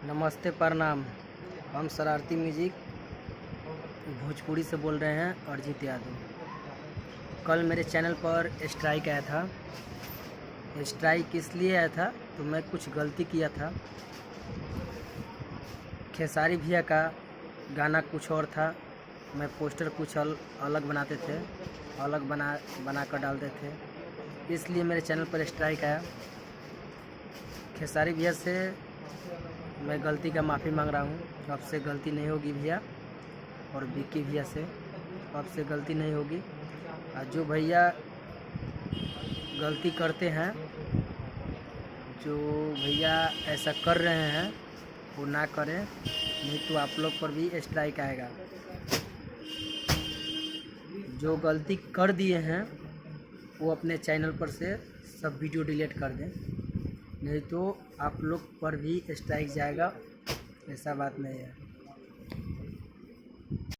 नमस्ते, प्रणाम। हम शरारती म्यूजिक भोजपुरी से बोल रहे हैं, अरिजीत यादव। कल मेरे चैनल पर स्ट्राइक आया था। स्ट्राइक इसलिए आया था तो मैं कुछ गलती किया था। खेसारी भैया का गाना कुछ और था, मैं पोस्टर कुछ अलग बनाते थे, अलग बना कर डालते थे, इसलिए मेरे चैनल पर स्ट्राइक आया। खेसारी भैया से मैं गलती का माफ़ी मांग रहा हूँ, अब से गलती नहीं होगी भैया। और विक्की भैया से अब से गलती नहीं होगी। और जो भैया गलती करते हैं, जो भैया ऐसा कर रहे हैं वो ना करें, नहीं तो आप लोग पर भी स्ट्राइक आएगा। जो गलती कर दिए हैं वो अपने चैनल पर से सब वीडियो डिलीट कर दें, नहीं तो आप लोग पर भी स्ट्राइक जाएगा। ऐसा बात नहीं है।